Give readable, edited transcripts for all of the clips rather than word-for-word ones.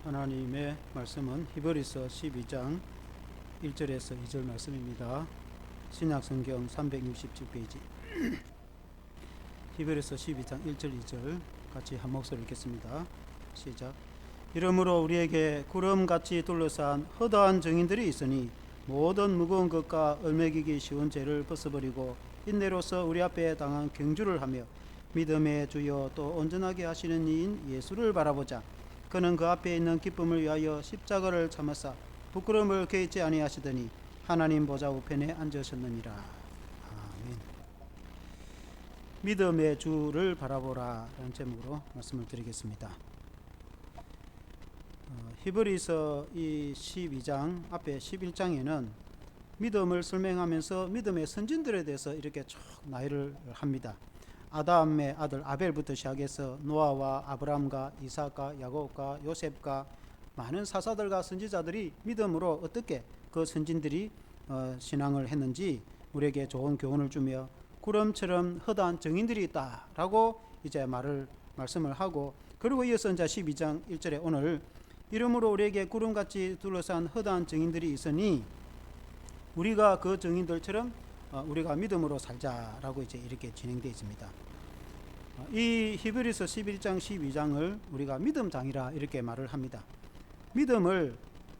하나님의 말씀은 히브리서 12장 1절에서 2절 말씀입니다. 신약성경 367페이지 히브리서 12장 1절 2절 같이 한 목소리 읽겠습니다. 시작. 이러므로 우리에게 구름같이 둘러싼 허다한 증인들이 있으니 모든 무거운 것과 얼매기기 쉬운 죄를 벗어버리고 인내로서 우리 앞에 당한 경주를 하며 믿음의 주여 또 온전하게 하시는 이인 예수를 바라보자. 그는 그 앞에 있는 기쁨을 위하여 십자가를 참으사 부끄러움을 개의치 아니하시더니 하나님 보좌 우편에 앉으셨느니라. 아멘. 믿음의 주를 바라보라 라는 제목으로 말씀을 드리겠습니다. 히브리서 이 12장 앞에 11장에는 믿음을 설명하면서 믿음의 선진들에 대해서 이렇게 쭉 나열을 합니다. 아담의 아들 아벨부터 시작해서 노아와 아브라함과 이삭과 야곱과 요셉과 많은 사사들과 선지자들이 믿음으로 어떻게 그 선진들이 신앙을 했는지 우리에게 좋은 교훈을 주며 구름처럼 허다한 증인들이 있다라고 이제 말씀을 하고, 그리고 이어서 이제 12장 1절에 오늘 이러므로 우리에게 구름같이 둘러싼 허다한 증인들이 있으니 우리가 그 증인들처럼 우리가 믿음으로 살자라고 이제 이렇게 진행되어 있습니다. 이 히브리서 11장 12장을 우리가 믿음장이라 이렇게 말을 합니다. 믿음을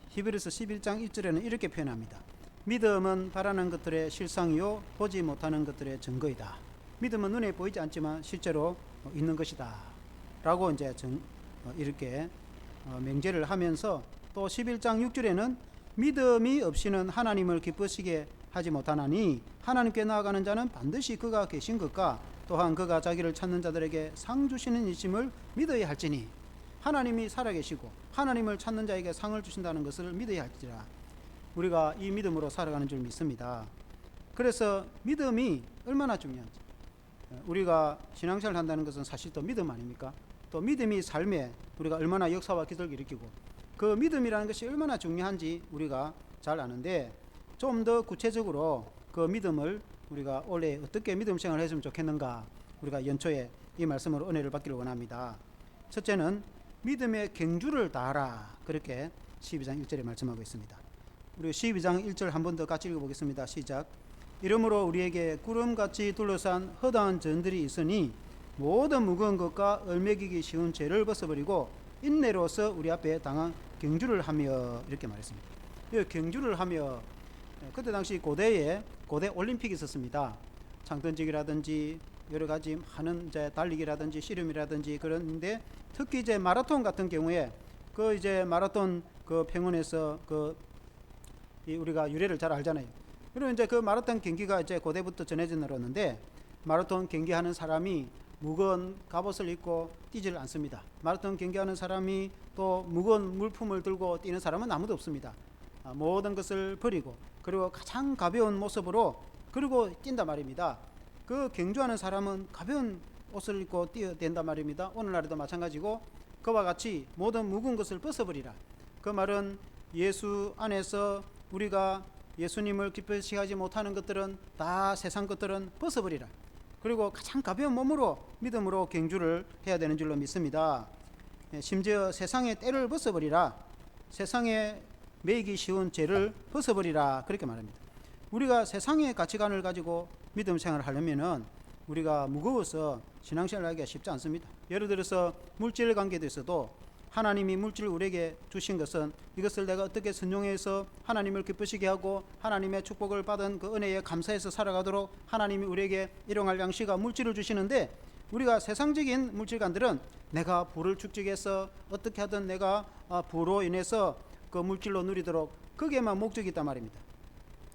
히브리서 11장 1절에는 이렇게 표현합니다. 믿음은 바라는 것들의 실상이요 보지 못하는 것들의 증거이다. 믿음은 눈에 보이지 않지만 실제로 있는 것이다 라고 이제 이렇게 명제를 하면서, 또 11장 6절에는 믿음이 없이는 하나님을 기쁘시게 하지 못하나니 하나님께 나아가는 자는 반드시 그가 계신 것과 또한 그가 자기를 찾는 자들에게 상 주시는 이심을 믿어야 할지니, 하나님이 살아계시고 하나님을 찾는 자에게 상을 주신다는 것을 믿어야 할지라. 우리가 이 믿음으로 살아가는 줄 믿습니다. 그래서 믿음이 얼마나 중요한지, 우리가 신앙생활을 한다는 것은 사실 또 믿음 아닙니까? 또 믿음이 삶에 우리가 얼마나 역사와 기적을 일으키고 그 믿음이라는 것이 얼마나 중요한지 우리가 잘 아는데, 좀 더 구체적으로 그 믿음을 우리가 올해 어떻게 믿음 생활을 했으면 좋겠는가, 우리가 연초에 이 말씀으로 은혜를 받기를 원합니다. 첫째는 믿음의 경주를 다하라, 그렇게 12장 1절에 말씀하고 있습니다. 우리 12장 1절 한 번 더 같이 읽어보겠습니다. 시작. 이러므로 우리에게 구름같이 둘러싼 허다한 전들이 있으니 모든 무거운 것과 얼매기기 쉬운 죄를 벗어버리고 인내로서 우리 앞에 당한 경주를 하며, 이렇게 말했습니다. 이 경주를 하며, 그때 당시 고대 올림픽이 있었습니다. 장던지기라든지 여러 가지 하는 이제 달리기라든지 씨름이라든지, 그런데 특히 이제 마라톤 같은 경우에 그 이제 마라톤 그 평원에서 우리가 유래를 잘 알잖아요. 그리고 이제 그 마라톤 경기가 이제 고대부터 전해져 내려왔는데, 마라톤 경기하는 사람이 무거운 갑옷을 입고 뛰지를 않습니다. 마라톤 경기하는 사람이 또 무거운 물품을 들고 뛰는 사람은 아무도 없습니다. 모든 것을 버리고 그리고 가장 가벼운 모습으로 그리고 뛴단 말입니다. 그 경주하는 사람은 가벼운 옷을 입고 뛰어댄단 말입니다. 오늘날에도 마찬가지고 그와 같이 모든 무거운 것을 벗어버리라. 그 말은 예수 안에서 우리가 예수님을 기쁘시게 하지 못하는 것들은 다 세상 것들은 벗어버리라. 그리고 가장 가벼운 몸으로 믿음으로 경주를 해야 되는 줄로 믿습니다. 심지어 세상의 때를 벗어버리라, 세상에 매이기 쉬운 죄를 벗어버리라, 그렇게 말합니다. 우리가 세상의 가치관을 가지고 믿음 생활을 하려면은 우리가 무거워서 신앙생활을 하기가 쉽지 않습니다. 예를 들어서 물질 관계도 있어도 하나님이 물질을 우리에게 주신 것은 이것을 내가 어떻게 선용해서 하나님을 기쁘시게 하고 하나님의 축복을 받은 그 은혜에 감사해서 살아가도록 하나님이 우리에게 일용할 양식과 물질을 주시는데, 우리가 세상적인 물질관들은 내가 부를 축적해서 어떻게 하든 내가 부로 인해서 그 물질로 누리도록 거기에만 목적이 있단 말입니다.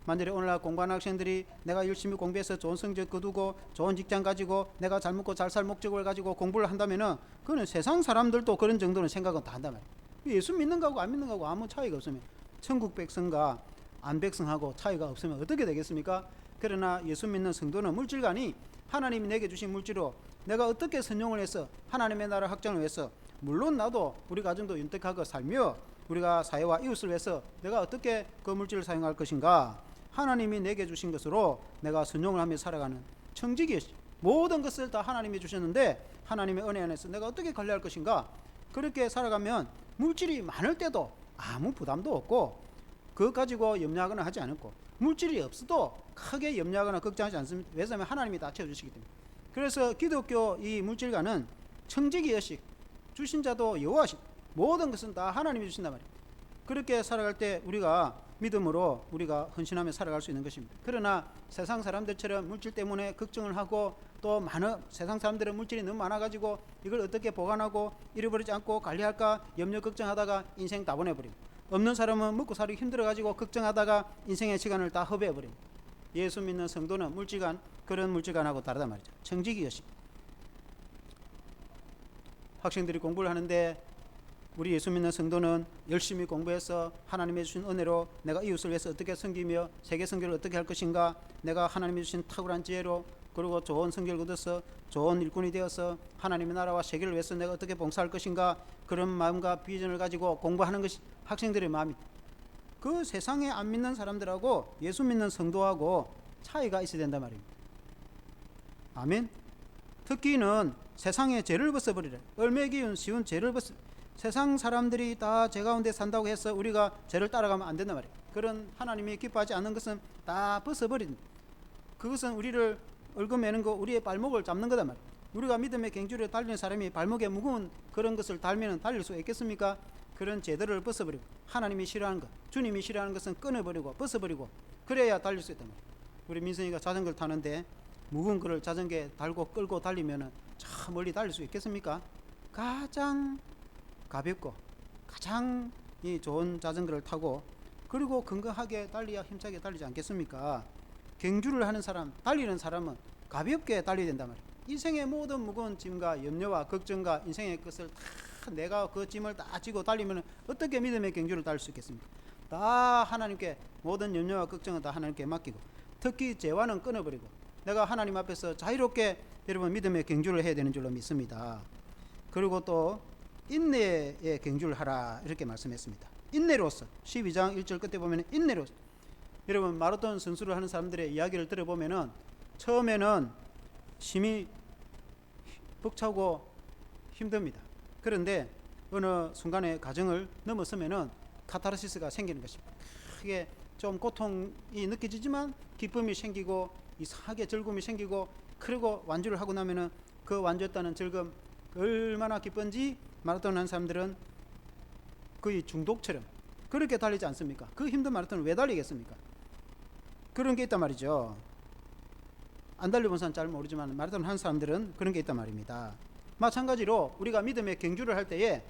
만약에 오늘날 공부하는 학생들이 내가 열심히 공부해서 좋은 성적 거두고 좋은 직장 가지고 내가 잘 먹고 잘 살 목적을 가지고 공부를 한다면은 그거는 세상 사람들도 그런 정도는 생각은 다 한단 말이에요. 예수 믿는 거하고 안 믿는 거하고 아무 차이가 없으면, 천국 백성과 안 백성하고 차이가 없으면 어떻게 되겠습니까? 그러나 예수 믿는 성도는 물질관이 하나님이 내게 주신 물질로 내가 어떻게 선용을 해서 하나님의 나라 확장을 위해서, 물론 나도 우리 가정도 윤택하고 살며 우리가 사회와 이웃을 위해서 내가 어떻게 그 물질을 사용할 것인가, 하나님이 내게 주신 것으로 내가 순종을 하며 살아가는 청지기, 모든 것을 다 하나님이 주셨는데 하나님의 은혜 안에서 내가 어떻게 관리할 것인가, 그렇게 살아가면 물질이 많을 때도 아무 부담도 없고 그것 가지고 염려하거나 하지 않았고, 물질이 없어도 크게 염려하거나 걱정하지 않습니다. 왜냐하면 하나님이 다 채워주시기 때문에. 그래서 기독교 이 물질과는 청지기 의식, 주신 자도 여호와시, 모든 것은 다 하나님이 주신단 말이에요. 그렇게 살아갈 때 우리가 믿음으로 우리가 헌신하며 살아갈 수 있는 것입니다. 그러나 세상 사람들처럼 물질 때문에 걱정을 하고, 또 많은 세상 사람들은 물질이 너무 많아가지고 이걸 어떻게 보관하고 잃어버리지 않고 관리할까 염려 걱정하다가 인생 다 보내버립니다. 없는 사람은 먹고 살기 힘들어가지고 걱정하다가 인생의 시간을 다 허비해버립니다. 예수 믿는 성도는 물질관, 그런 물질관하고 다르단 말이죠. 청지기 의식. 학생들이 공부를 하는데 우리 예수 믿는 성도는 열심히 공부해서 하나님이 주신 은혜로 내가 이웃을 위해서 어떻게 섬기며 세계 선교를 어떻게 할 것인가, 내가 하나님이 주신 탁월한 지혜로 그리고 좋은 성결을 얻어서 좋은 일꾼이 되어서 하나님의 나라와 세계를 위해서 내가 어떻게 봉사할 것인가, 그런 마음과 비전을 가지고 공부하는 것이 학생들의 마음이다. 그 세상에 안 믿는 사람들하고 예수 믿는 성도하고 차이가 있어야 된단 말입니다. 아멘. 특기는 세상의 죄를 벗어버리라. 얼매기운 쉬운 죄를 벗어. 세상 사람들이 다 죄 가운데 산다고 해서 우리가 죄를 따라가면 안 된단 말이에요. 그런 하나님이 기뻐하지 않는 것은 다 벗어버린, 그것은 우리를 얽어매는 거, 우리의 발목을 잡는 거단 말이에요. 우리가 믿음의 갱주를 달리는 사람이 발목에 무거운 그런 것을 달면 달릴 수 있겠습니까? 그런 죄들을 벗어버리고 하나님이 싫어하는 것, 주님이 싫어하는 것은 끊어버리고 벗어버리고 그래야 달릴 수 있단 말이에요. 우리 민성이가 자전거를 타는데 무거운 거를 자전거에 달고 끌고 달리면 저 멀리 달릴 수 있겠습니까? 가장 가볍고 가장 좋은 자전거를 타고 그리고 건강하게 달려야 힘차게 달리지 않겠습니까? 경주를 하는 사람, 달리는 사람은 가볍게 달려야 된단 말이에요. 인생의 모든 무거운 짐과 염려와 걱정과 인생의 것을 다 내가 그 짐을 다 지고 달리면 어떻게 믿음의 경주를 달릴 수 있겠습니까? 다 하나님께, 모든 염려와 걱정은 다 하나님께 맡기고, 특히 죄와는 끊어버리고 내가 하나님 앞에서 자유롭게 여러분 믿음의 경주를 해야 되는 줄로 믿습니다. 그리고 또 인내의 경주를 하라 이렇게 말씀했습니다. 인내로서 12장 1절 끝에 보면 인내로서, 여러분 마라톤 선수를 하는 사람들의 이야기를 들어보면은 처음에는 심히 벅차고 힘듭니다. 그런데 어느 순간에 과정을 넘어서면은 카타르시스가 생기는 것입니다. 크게 좀 고통이 느껴지지만 기쁨이 생기고 이상하게 즐거움이 생기고, 그리고 완주를 하고 나면은 그 완주했다는 즐거움 얼마나 기쁜지 마라톤 하는 사람들은 거의 중독처럼 그렇게 달리지 않습니까? 그 힘든 마라톤을 왜 달리겠습니까? 그런 게 있단 말이죠. 안 달려본 사람 잘 모르지만 마라톤 하는 사람들은 그런 게 있단 말입니다. 마찬가지로 우리가 믿음의 경주를 할 때에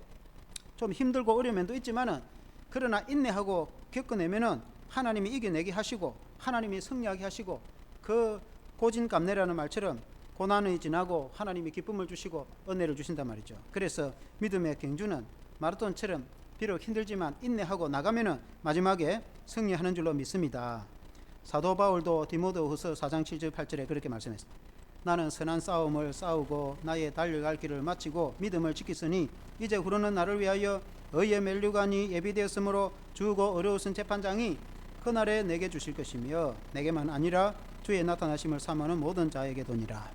좀 힘들고 어려운 면도 있지만은 그러나 인내하고 겪어내면은 하나님이 이겨내게 하시고 하나님이 승리하게 하시고, 그 고진감래라는 말처럼 고난이 지나고 하나님이 기쁨을 주시고 은혜를 주신단 말이죠. 그래서 믿음의 경주는 마라톤처럼 비록 힘들지만 인내하고 나가면은 마지막에 승리하는 줄로 믿습니다. 사도 바울도 디모데후서 4장 7절 8절에 그렇게 말씀했습니다. 나는 선한 싸움을 싸우고 나의 달려갈 길을 마치고 믿음을 지켰으니 이제 후로는 나를 위하여 의의 면류관이 예비되었으므로 주고 어려우신 재판장이 그날에 내게 주실 것이며 내게만 아니라 주의 나타나심을 사모하는 모든 자에게도니라.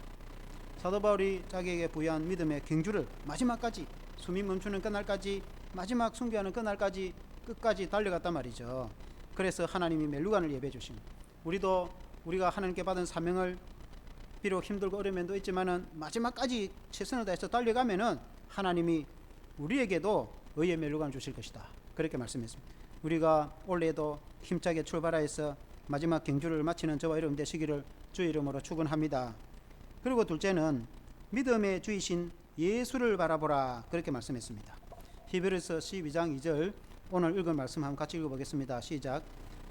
사도 바울이 자기에게 부여한 믿음의 경주를 마지막까지, 숨이 멈추는 그날까지, 마지막 순교하는 그날까지 끝까지 달려갔단 말이죠. 그래서 하나님이 면류관을 예배해 주십니다. 우리가 하나님께 받은 사명을 비록 힘들고 어려운 면도 있지만은 마지막까지 최선을 다해서 달려가면은 하나님이 우리에게도 의의 면류관을 주실 것이다. 그렇게 말씀했습니다. 우리가 올해도 힘차게 출발하여서 마지막 경주를 마치는 저와 여러분 되시기를 주의 이름으로 축원합니다. 그리고 둘째는 믿음의 주이신 예수를 바라보라 그렇게 말씀했습니다. 히브리서 12장 2절 오늘 읽은 말씀 한번 같이 읽어보겠습니다. 시작.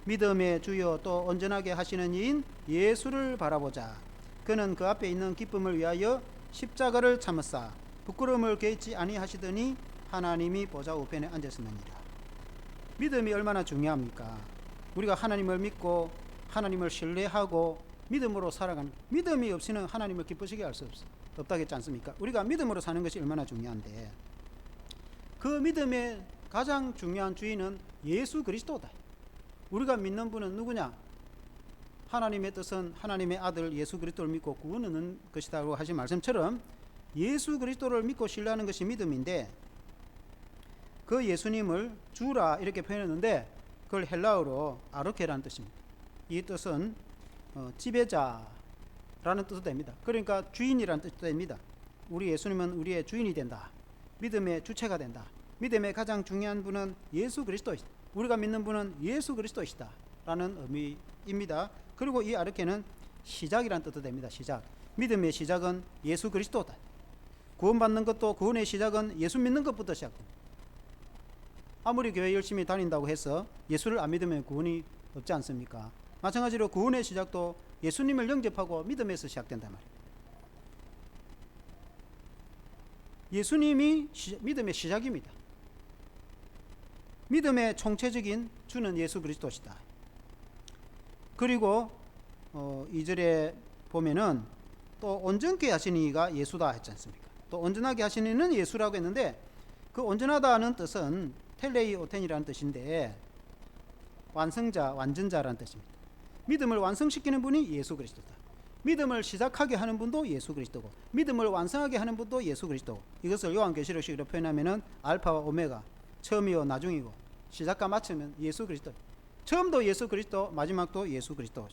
믿음의 주여 또 온전하게 하시는 이인 예수를 바라보자. 그는 그 앞에 있는 기쁨을 위하여 십자가를 참으사 부끄러움을 개의치 아니하시더니 하나님이 보좌 우편에 앉으셨느니라. 믿음이 얼마나 중요합니까? 우리가 하나님을 믿고 하나님을 신뢰하고 믿음으로 살아가는, 믿음이 없이는 하나님을 기쁘시게 할 수 없다겠지 않습니까? 우리가 믿음으로 사는 것이 얼마나 중요한데, 그 믿음의 가장 중요한 주인은 예수 그리스도다. 우리가 믿는 분은 누구냐? 하나님의 뜻은 하나님의 아들 예수 그리스도를 믿고 구원 얻는 것이라고 하신 말씀처럼 예수 그리스도를 믿고 신뢰하는 것이 믿음인데, 그 예수님을 주라 이렇게 표현했는데 그걸 헬라어로 아르케라는 뜻입니다. 이 뜻은 지배자라는 뜻도 됩니다. 그러니까 주인이라는 뜻도 됩니다. 우리 예수님은 우리의 주인이 된다. 믿음의 주체가 된다. 믿음의 가장 중요한 분은 예수 그리스도이다. 우리가 믿는 분은 예수 그리스도이시다 라는 의미입니다. 그리고 이 아르케는 시작이라는 뜻도 됩니다. 시작. 믿음의 시작은 예수 그리스도다. 구원받는 것도 구원의 시작은 예수 믿는 것부터 시작됩니다. 아무리 교회 열심히 다닌다고 해서 예수를 안 믿으면 구원이 없지 않습니까? 마찬가지로 구원의 시작도 예수님을 영접하고 믿음에서 시작된단 말이에요. 예수님이 믿음의 시작입니다. 믿음의 총체적인 주는 예수 그리스도시다. 그리고 2절에 보면은 또 온전케 하시는 이가 예수다 했지 않습니까? 또 온전하게 하시는 이는 예수라고 했는데 그 온전하다는 뜻은 텔레이 오텐이라는 뜻인데 완성자, 완전자라는 뜻입니다. 믿음을 완성시키는 분이 예수 그리스도다. 믿음을 시작하게 하는 분도 예수 그리스도고 믿음을 완성하게 하는 분도 예수 그리스도고 이것을 요한계시록식으로 표현하면은 알파와 오메가, 처음이요 나중이고 시작과 마침은 예수 그리스도. 처음도 예수 그리스도, 마지막도 예수 그리스도.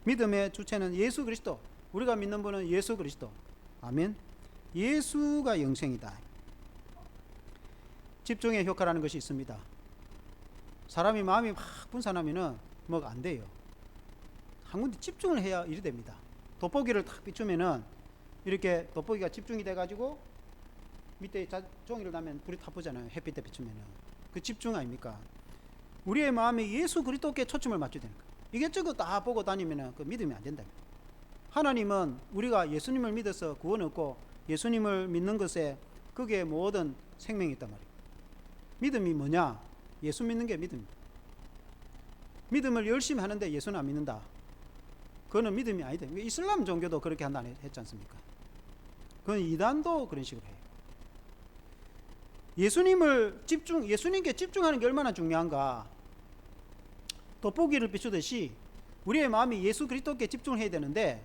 믿음의 주체는 예수 그리스도. 우리가 믿는 분은 예수 그리스도. 아멘. 예수가 영생이다. 집중의 효과라는 것이 있습니다. 사람이 마음이 막 분산하면은 뭐가 안 돼요. 한 군데 집중을 해야 일이 됩니다. 돋보기를 탁 비추면은 이렇게 돋보기가 집중이 돼가지고 밑에 종이를 나면 불이 타보잖아요. 햇빛에 비추면은 그 집중 아닙니까? 우리의 마음이 예수 그리스도께 초점을 맞춰야 되는 거예요. 이것저것 다 보고 다니면은 그 믿음이 안 된다. 하나님은 우리가 예수님을 믿어서 구원 얻고 예수님을 믿는 것에 그게 모든 생명이 있단 말이에요. 믿음이 뭐냐? 예수 믿는 게 믿음입니다. 믿음을 열심히 하는데 예수는 안 믿는다. 그거는 믿음이 아니다. 이슬람 종교도 그렇게 한다 했지 않습니까? 그건 이단도 그런 식으로 해요. 예수님께 집중하는 게 얼마나 중요한가. 돋보기를 비추듯이 우리의 마음이 예수 그리스도께 집중을 해야 되는데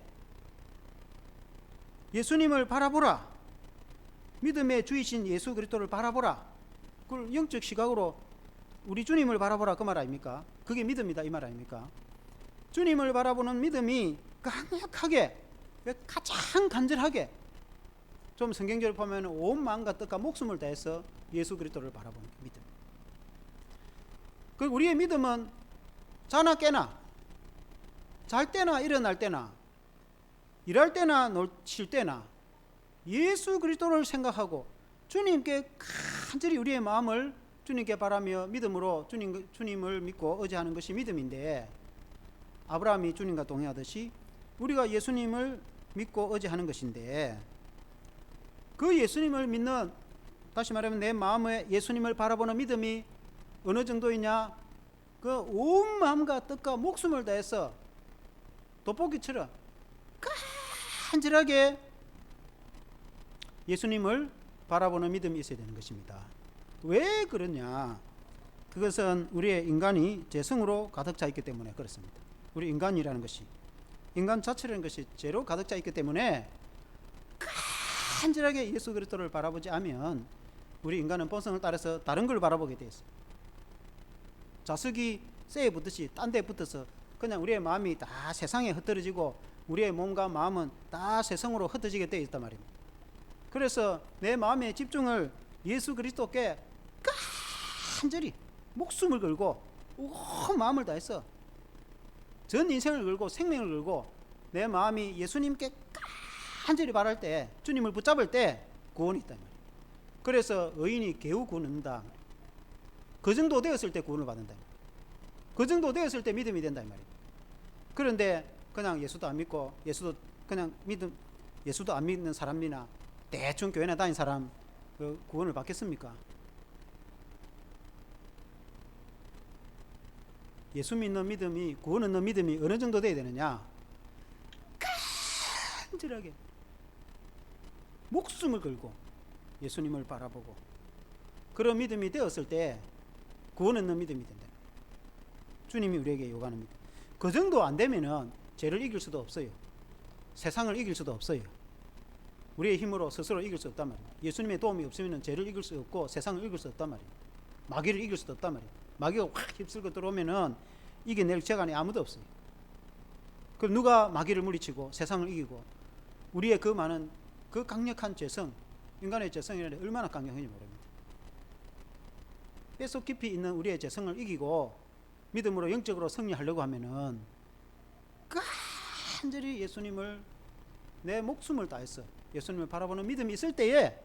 예수님을 바라보라. 믿음의 주이신 예수 그리스도를 바라보라. 그걸 영적 시각으로 우리 주님을 바라보라 그 말 아닙니까? 그게 믿음이다 이 말 아닙니까? 주님을 바라보는 믿음이 강력하게 가장 간절하게 좀 성경적으로 보면 온 마음과 뜻과 목숨을 다해서 예수 그리스도를 바라보는 믿음. 그리고 우리의 믿음은 자나 깨나 잘 때나 일어날 때나 일할 때나 쉴 때나 예수 그리스도를 생각하고 주님께 간절히 우리의 마음을 주님께 바라며 믿음으로 주님을 믿고 의지하는 것이 믿음인데 아브라함이 주님과 동행하듯이 우리가 예수님을 믿고 의지하는 것인데 그 예수님을 믿는 다시 말하면 내 마음에 예수님을 바라보는 믿음이 어느 정도이냐? 그 온 마음과 뜻과 목숨을 다해서 돋보기처럼 간절하게 예수님을 바라보는 믿음이 있어야 되는 것입니다. 왜 그러냐? 그것은 우리의 인간이 죄성으로 가득 차 있기 때문에 그렇습니다. 우리 인간이라는 것이 인간 자체라는 것이 죄로 가득 차 있기 때문에 간절하게 예수 그리스도를 바라보지 않으면 우리 인간은 본성을 따라서 다른 걸 바라보게 돼 있어요. 자석이 쇠에 붙듯이 딴 데 붙어서 그냥 우리의 마음이 다 세상에 흩어지고 우리의 몸과 마음은 다 세상으로 흩어지게 되어 있단 말입니다. 그래서 내 마음의 집중을 예수 그리스도께 간절히 목숨을 걸고 온 마음을 다해서 전 인생을 걸고 생명을 걸고 내 마음이 예수님께 간절히 바랄 때 주님을 붙잡을 때 구원이 있단 말이에요. 그래서 의인이 겨우 구원 얻는다. 그 정도 되었을 때 구원을 받는다. 그 정도 되었을 때 믿음이 된다 말이에요. 그런데 그냥 예수도 안 믿고 예수도 안 믿는 사람이나 대충 교회나 다닌 사람 그 구원을 받겠습니까? 예수 믿는 믿음이 구원 얻는 믿음이 어느 정도 돼야 되느냐? 간절하게 목숨을 걸고 예수님을 바라보고 그런 믿음이 되었을 때 구원 얻는 믿음이 된다. 주님이 우리에게 요구하는 믿음. 그 정도 안 되면은 죄를 이길 수도 없어요. 세상을 이길 수도 없어요. 우리의 힘으로 스스로 이길 수 없단 말이에요. 예수님의 도움이 없으면 죄를 이길 수 없고 세상을 이길 수 없단 말이에요. 마귀를 이길 수도 없단 말이에요. 마귀가 확 휩쓸고 들어오면은 이겨낼 재간이 아무도 없어요. 그럼 누가 마귀를 물리치고 세상을 이기고 우리의 그 많은 그 강력한 죄성, 인간의 죄성이라는 얼마나 강력한지 모릅니다. 뼛속 깊이 있는 우리의 죄성을 이기고 믿음으로 영적으로 승리하려고 하면은 간절히 예수님을 내 목숨을 다해서 예수님을 바라보는 믿음이 있을 때에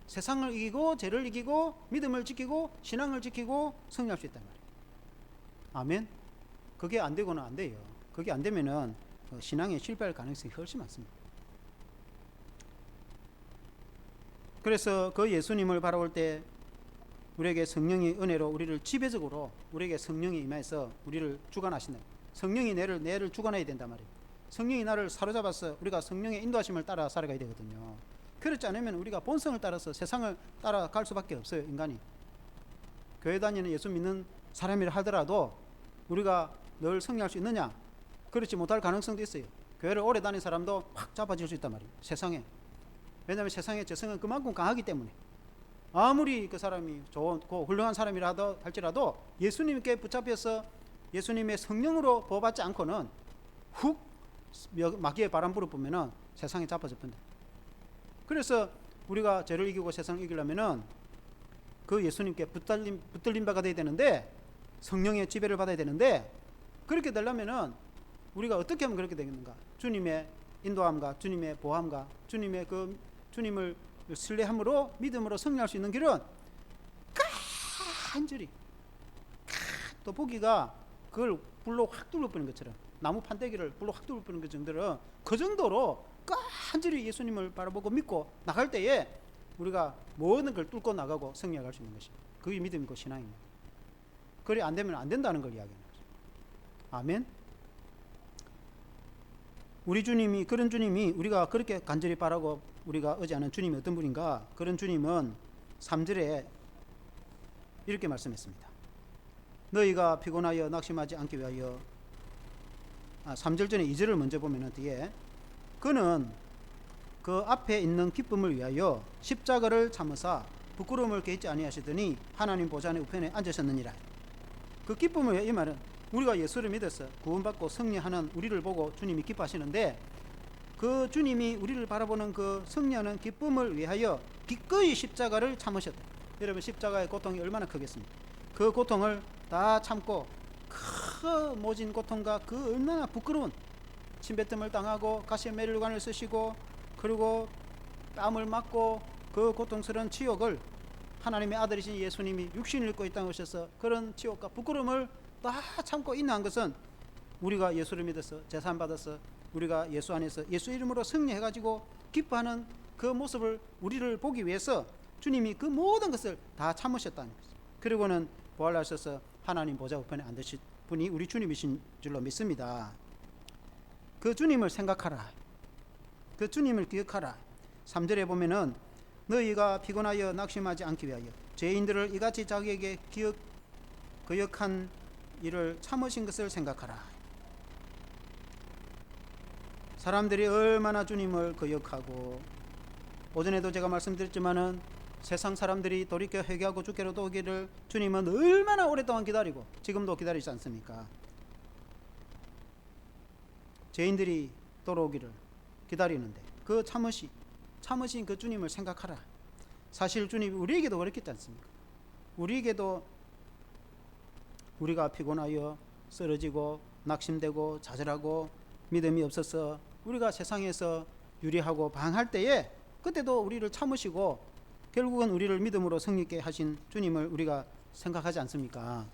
세상을 이기고 죄를 이기고 믿음을 지키고 신앙을 지키고 승리할 수 있단 말이에요. 아멘. 그게 안 되고는 안 돼요. 그게 안 되면은 신앙에 실패할 가능성이 훨씬 많습니다. 그래서 그 예수님을 바라볼 때 우리에게 성령의 은혜로 우리를 지배적으로 우리에게 성령이 임해서 우리를 주관하신다. 성령이 내를 주관해야 된단 말이에요. 성령이 나를 사로잡아서 우리가 성령의 인도하심을 따라 살아가야 되거든요. 그렇지 않으면 우리가 본성을 따라서 세상을 따라갈 수밖에 없어요. 인간이. 교회 다니는 예수 믿는 사람이라 하더라도 우리가 늘 승리할 수 있느냐? 그렇지 못할 가능성도 있어요. 교회를 오래 다닌 사람도 확 잡아질 수 있단 말이에요. 세상에. 왜냐하면 세상의 죄성은 그만큼 강하기 때문에 아무리 그 사람이 좋고 훌륭한 사람이라 할지라도 예수님께 붙잡혀서 예수님의 성령으로 보호받지 않고는 훅 마귀의 바람 불어보면은 세상에 잡아져 본다. 그래서 우리가 죄를 이기고 세상을 이기려면은 그 예수님께 붙들림 바가 돼야 되는데 성령의 지배를 받아야 되는데 그렇게 되려면은 우리가 어떻게 하면 그렇게 되겠는가? 주님의 인도함과 주님의 보함과 주님의 그 주님을 신뢰함으로 믿음으로 승리할 수 있는 길은 간절히 또 보기가 그걸 불로 확 뚫어버리는 것처럼 나무 판때기를 불로 확 뚫어버리는 것 정도로 그 정도로 간절히 예수님을 바라보고 믿고 나갈 때에 우리가 모든 걸 뚫고 나가고 승리할 수 있는 것이 그게 믿음이고 신앙입니다. 그래 안 되면 안 된다는 걸 이야기하는 거죠. 아멘. 우리 주님이 그런 주님이 우리가 그렇게 간절히 바라고 우리가 의지하는 주님이 어떤 분인가? 그런 주님은 3절에 이렇게 말씀했습니다. 너희가 피곤하여 낙심하지 않기 위하여 3절 전에 2절을 먼저 보면 뒤에 그는 그 앞에 있는 기쁨을 위하여 십자가를 참으사 부끄러움을 개의치 아니하시더니 하나님 보좌의 우편에 앉으셨느니라. 그 기쁨을 위하여 이 말은 우리가 예수를 믿어서 구원받고 승리하는 우리를 보고 주님이 기뻐하시는데 그 주님이 우리를 바라보는 그 승리하는 기쁨을 위하여 기꺼이 십자가를 참으셨다. 여러분 십자가의 고통이 얼마나 크겠습니까? 그 고통을 다 참고 그 모진 고통과 그 얼마나 부끄러운 침뱉음을 당하고 가시의 메릴관을 쓰시고 그리고 땀을 맞고 그 고통스러운 치욕을 하나님의 아들이신 예수님이 육신을 입고 이 땅에 오셔서 그런 치욕과 부끄러움을 다 참고 인내한 것은 우리가 예수를 믿어서 제산 받아서 우리가 예수 안에서 예수 이름으로 승리해가지고 기뻐하는 그 모습을 우리를 보기 위해서 주님이 그 모든 것을 다 참으셨다는 것입니다. 그리고는 부활하셔서 하나님 보좌 우편에 앉으신 분이 우리 주님이신 줄로 믿습니다. 그 주님을 생각하라. 그 주님을 기억하라. 3절에 보면은 너희가 피곤하여 낙심하지 않기 위하여 죄인들을 이같이 자기에게 거역한 일을 참으신 것을 생각하라. 사람들이 얼마나 주님을 거역하고 오전에도 제가 말씀드렸지만은 세상 사람들이 돌이켜 회개하고 주께로 오기를 주님은 얼마나 오랫동안 기다리고 지금도 기다리지 않습니까? 죄인들이 돌아오기를 기다리는데 그 참으신 그 주님을 생각하라. 사실 주님이 우리에게도 그렇겠지 않습니까? 우리에게도 우리가 피곤하여 쓰러지고 낙심되고 좌절하고 믿음이 없어서 우리가 세상에서 유리하고 방할 때에 그때도 우리를 참으시고 결국은 우리를 믿음으로 승리케 하신 주님을 우리가 생각하지 않습니까?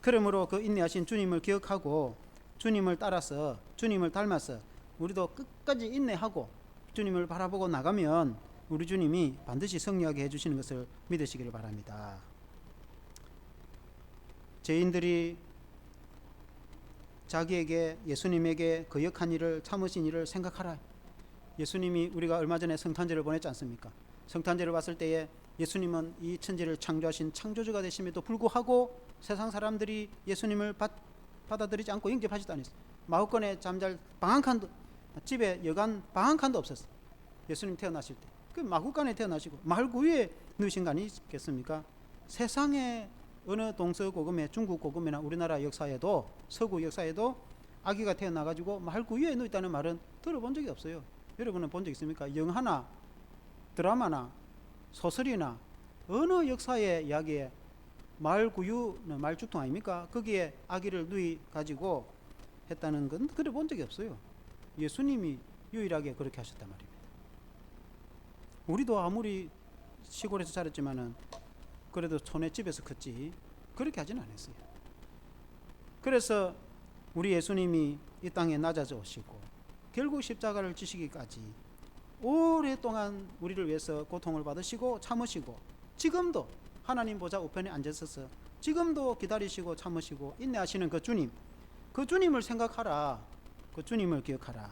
그러므로 그 인내하신 주님을 기억하고 주님을 따라서 주님을 닮아서 우리도 끝까지 인내하고 주님을 바라보고 나가면 우리 주님이 반드시 승리하게 해주시는 것을 믿으시기를 바랍니다. 죄인들이 자기에게 예수님에게 거역한 일을 참으신 일을 생각하라. 예수님이 우리가 얼마 전에 성탄절을 보냈지 않습니까? 성탄절을 봤을 때에 예수님은 이 천지를 창조하신 창조주가 되심에도 불구하고 세상 사람들이 예수님을 받아들이지 않고 영접하지도 않았어요. 마구간에 잠잘 방 한 칸도 집에 여간 방 한 칸도 없었어요. 예수님 태어나실 때 그 마구간에 태어나시고 마을 구유에 누우신 거 아니겠습니까? 세상의 어느 동서고금의 중국 고금이나 우리나라 역사에도 서구 역사에도 아기가 태어나가지고 말구유에 누있다는 말은 들어본 적이 없어요. 여러분은 본 적 있습니까? 영화나 드라마나 소설이나 어느 역사의 이야기에 말구유는 말죽통 아닙니까? 거기에 아기를 누이 가지고 했다는 건 그래 본 적이 없어요. 예수님이 유일하게 그렇게 하셨단 말입니다. 우리도 아무리 시골에서 자랐지만은 그래도 촌의 집에서 컸지 그렇게 하진 않았어요. 그래서 우리 예수님이 이 땅에 낮아져 오시고 결국 십자가를 지시기까지 오랫동안 우리를 위해서 고통을 받으시고 참으시고 지금도 하나님 보좌 우편에 앉으셔서 지금도 기다리시고 참으시고 인내하시는 그 주님, 그 주님을 생각하라. 그 주님을 기억하라.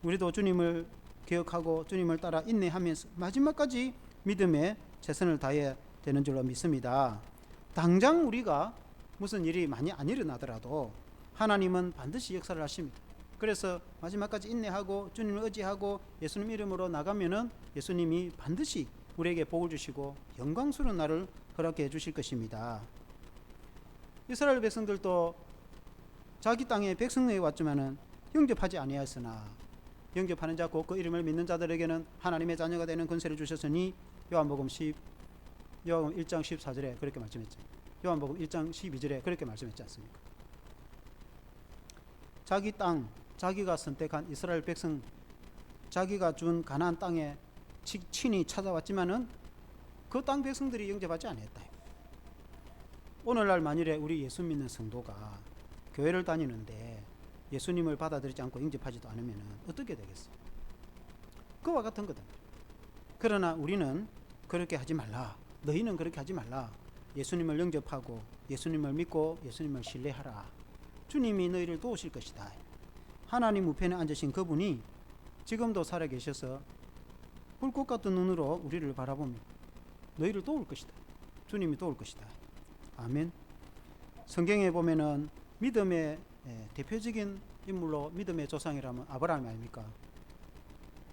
우리도 주님을 기억하고 주님을 따라 인내하면서 마지막까지 믿음에 최선을 다해야 되는 줄로 믿습니다. 당장 우리가 무슨 일이 많이 안 일어나더라도 하나님은 반드시 역사를 하십니다. 그래서 마지막까지 인내하고 주님을 의지하고 예수님 이름으로 나가면은 예수님이 반드시 우리에게 복을 주시고 영광스러운 날을 허락해 주실 것입니다. 이스라엘 백성들도 자기 땅에 백성에 왔지만은 영접하지 아니하였으나 영접하는 자 곧 그 이름을 믿는 자들에게는 하나님의 자녀가 되는 권세를 주셨으니 요한복음 1장 14절에 그렇게 말씀했죠. 요한복음 1장 12절에 그렇게 말씀했지 않습니까? 자기 땅, 자기가 선택한 이스라엘 백성, 자기가 준 가나안 땅에 친히 찾아왔지만은 그 땅 백성들이 영접하지 않았다. 오늘날 만일에 우리 예수 믿는 성도가 교회를 다니는데 예수님을 받아들이지 않고 영접하지도 않으면 어떻게 되겠어요? 그와 같은 거다. 그러나 우리는 그렇게 하지 말라. 너희는 그렇게 하지 말라. 예수님을 영접하고 예수님을 믿고 예수님을 신뢰하라. 주님이 너희를 도우실 것이다. 하나님 우편에 앉으신 그분이 지금도 살아계셔서 불꽃 같은 눈으로 우리를 바라보며 너희를 도울 것이다. 주님이 도울 것이다. 아멘. 성경에 보면은 믿음의 대표적인 인물로 믿음의 조상이라면 아브라함이 아닙니까?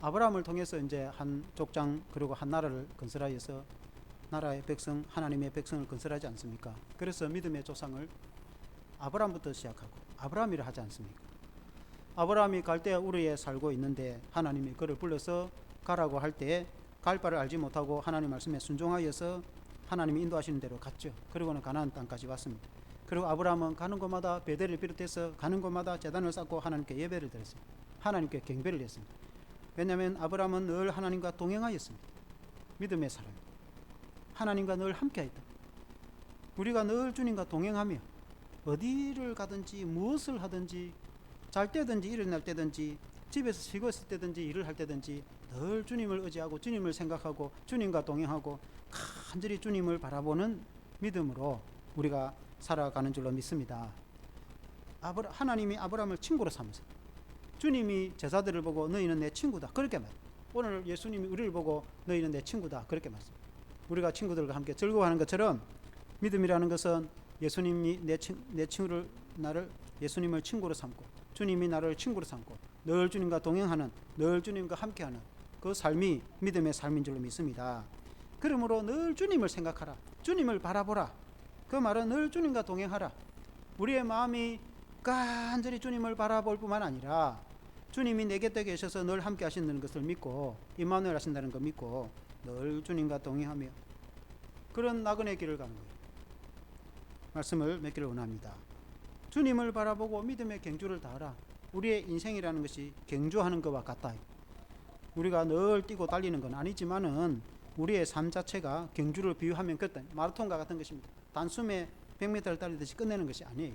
아브라함을 통해서 이제 한 족장 그리고 한 나라를 건설하여서 나라의 백성, 하나님의 백성을 건설하지 않습니까? 그래서 믿음의 조상을 아브라함부터 시작하고 아브라함이라 하지 않습니까? 아브라함이 갈대아 우르에 살고 있는데 하나님이 그를 불러서 가라고 할 때 갈 바를 알지 못하고 하나님 말씀에 순종하여서 하나님이 인도하시는 대로 갔죠. 그리고는 가나안 땅까지 왔습니다. 그리고 아브라함은 가는 곳마다 베델을 비롯해서 가는 곳마다 제단을 쌓고 하나님께 예배를 드렸습니다. 하나님께 경배를 했습니다. 왜냐하면 아브라함은 늘 하나님과 동행하였습니다. 믿음의 사람, 하나님과 늘 함께하였다. 우리가 늘 주님과 동행하며 어디를 가든지 무엇을 하든지 잘 때든지 일어날 때든지 집에서 쉬고 있을 때든지 일을 할 때든지 늘 주님을 의지하고 주님을 생각하고 주님과 동행하고 간절히 주님을 바라보는 믿음으로 우리가 살아가는 줄로 믿습니다. 하나님이 아브라함을 친구로 삼으세요. 주님이 제자들을 보고 너희는 내 친구다 그렇게 말. 오늘 예수님이 우리를 보고 너희는 내 친구다 그렇게 말씀. 우리가 친구들과 함께 즐거워하는 것처럼 믿음이라는 것은 예수님이 내 친구를 나를 예수님을 친구로 삼고 주님이 나를 친구로 삼고 늘 주님과 동행하는 늘 주님과 함께하는 그 삶이 믿음의 삶인 줄로 믿습니다. 그러므로 늘 주님을 생각하라. 주님을 바라보라. 그 말은 늘 주님과 동행하라. 우리의 마음이 간절히 주님을 바라볼 뿐만 아니라 주님이 내 곁에 계셔서 늘 함께 하신다는 것을 믿고 임마누엘 하신다는 걸 믿고 늘 주님과 동행하며 그런 나그네 길을 가는 거예요. 말씀을 맺기를 원합니다. 주님을 바라보고 믿음의 경주를 다하라. 우리의 인생이라는 것이 경주하는 것과 같다. 우리가 늘 뛰고 달리는 건 아니지만은 우리의 삶 자체가 경주를 비유하면 그때 마라톤과 같은 것입니다. 단숨에 100m를 달리듯이 끝내는 것이 아니에요.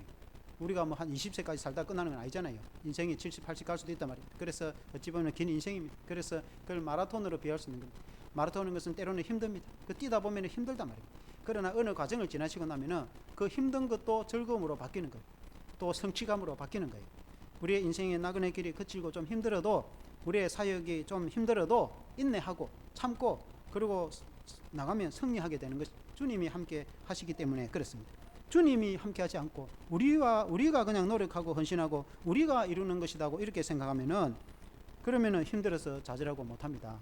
우리가 뭐 한 20세까지 살다 끝나는 건 아니잖아요. 인생이 70, 80 갈 수도 있단 말입니다. 그래서 어찌 보면 긴 인생입니다. 그래서 그걸 마라톤으로 비유할 수 있는 겁니다. 마라톤은 것은 때로는 힘듭니다. 그 뛰다 보면 힘들단 말입니다. 그러나 어느 과정을 지나치고 나면은 그 힘든 것도 즐거움으로 바뀌는 거예요. 또 성취감으로 바뀌는 거예요. 우리의 인생의 나그네 길이 거칠고 좀 힘들어도 우리의 사역이 좀 힘들어도 인내하고 참고 그리고 나가면 승리하게 되는 것이 주님이 함께 하시기 때문에 그렇습니다. 주님이 함께 하지 않고 우리가 그냥 노력하고 헌신하고 우리가 이루는 것이라고 이렇게 생각하면은 그러면은 힘들어서 좌절하고 못합니다.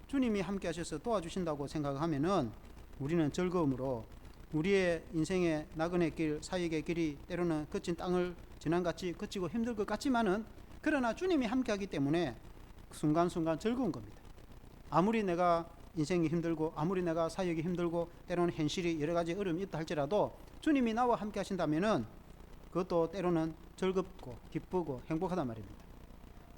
주님이 함께 하셔서 도와주신다고 생각하면은 우리는 즐거움으로 우리의 인생의 나그네 길, 사역의 길이 때로는 거친 땅을 지난같이 거치고 힘들 것 같지만은 그러나 주님이 함께하기 때문에 순간순간 즐거운 겁니다. 아무리 내가 인생이 힘들고 아무리 내가 사역이 힘들고 때로는 현실이 여러 가지 어려움이 있다 할지라도 주님이 나와 함께 하신다면은 그것도 때로는 즐겁고 기쁘고 행복하단 말입니다.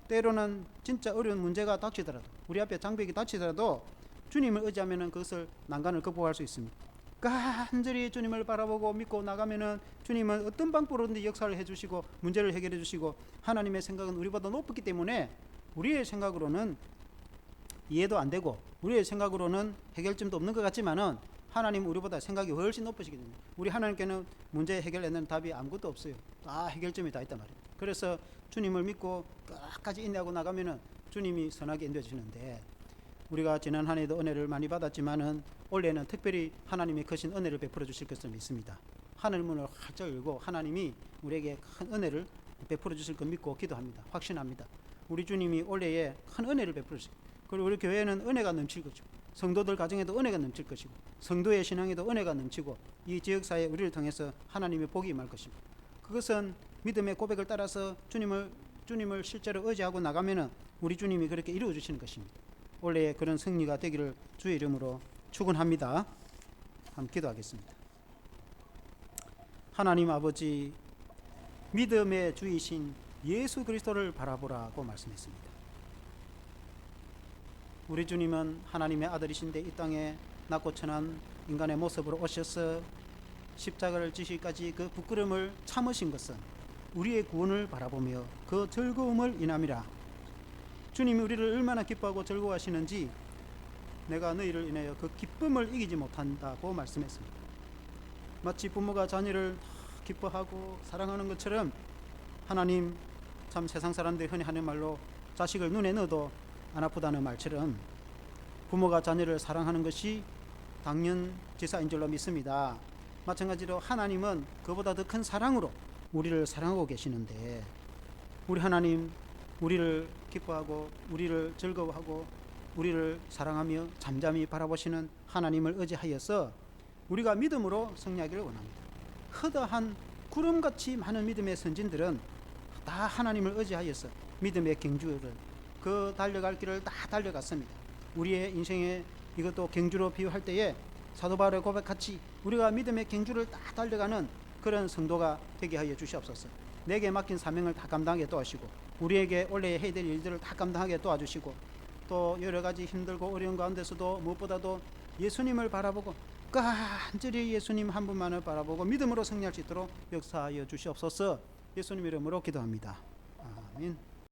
때로는 진짜 어려운 문제가 닥치더라도 우리 앞에 장벽이 닥치더라도 주님을 의지하면은 그것을 난간을 극복할 수 있습니다. 간절히 주님을 바라보고 믿고 나가면은 주님은 어떤 방법으로든지 역사를 해주시고 문제를 해결해 주시고 하나님의 생각은 우리보다 높기 때문에 우리의 생각으로는 이해도 안 되고 우리의 생각으로는 해결점도 없는 것 같지만은 하나님은 우리보다 생각이 훨씬 높으시기 때문에 우리 하나님께는 문제 해결에는 답이 아무것도 없어요. 다 해결점이 다 있단 말입니다. 그래서 주님을 믿고 끝까지 인내하고 나가면은 주님이 선하게 인도해 주시는데 우리가 지난 한 해도 은혜를 많이 받았지만은 올해는 특별히 하나님의 크신 은혜를 베풀어 주실 것을 믿습니다. 하늘 문을 활짝 열고 하나님이 우리에게 큰 은혜를 베풀어 주실 것 믿고 기도합니다. 확신합니다. 우리 주님이 올해에 큰 은혜를 베풀어 주실 것입니다. 그리고 우리 교회는 은혜가 넘칠 것이고 성도들 가정에도 은혜가 넘칠 것이고 성도의 신앙에도 은혜가 넘치고 이 지역사회에 우리를 통해서 하나님의 복이 임할 것입니다. 그것은 믿음의 고백을 따라서 주님을 실제로 의지하고 나가면은 우리 주님이 그렇게 이루어 주시는 것입니다. 올해의 그런 승리가 되기를 주의 이름으로 축원합니다. 함께 기도하겠습니다. 하나님 아버지, 믿음의 주이신 예수 그리스도를 바라보라고 말씀했습니다. 우리 주님은 하나님의 아들이신데 이 땅에 낮고 천한 인간의 모습으로 오셔서 십자가를 지시기까지 그 부끄러움을 참으신 것은 우리의 구원을 바라보며 그 즐거움을 인함이라. 주님이 우리를 얼마나 기뻐하고 즐거워하시는지 내가 너희를 인하여 그 기쁨을 이기지 못한다고 말씀했습니다. 마치 부모가 자녀를 기뻐하고 사랑하는 것처럼 하나님, 참 세상 사람들이 흔히 하는 말로 자식을 눈에 넣어도 안 아프다는 말처럼 부모가 자녀를 사랑하는 것이 당연지사인 줄로 믿습니다. 마찬가지로 하나님은 그보다 더 큰 사랑으로 우리를 사랑하고 계시는데 우리 하나님, 우리를 기뻐하고 우리를 즐거워하고 우리를 사랑하며 잠잠히 바라보시는 하나님을 의지하여서 우리가 믿음으로 승리하기를 원합니다. 허다한 구름같이 많은 믿음의 선진들은 다 하나님을 의지하여서 믿음의 경주를 그 달려갈 길을 다 달려갔습니다. 우리의 인생에 이것도 경주로 비유할 때에 사도 바울의 고백같이 우리가 믿음의 경주를 다 달려가는 그런 성도가 되게 하여 주시옵소서. 내게 맡긴 사명을 다 감당하게 도와주시고 우리에게 원래 해야 될 일들을 다 감당하게 도와주시고 또 여러 가지 힘들고 어려운 가운데서도 무엇보다도 예수님을 바라보고 간절히 예수님 한 분만을 바라보고 믿음으로 승리할 수 있도록 역사하여 주시옵소서. 예수님 이름으로 기도합니다. 아멘.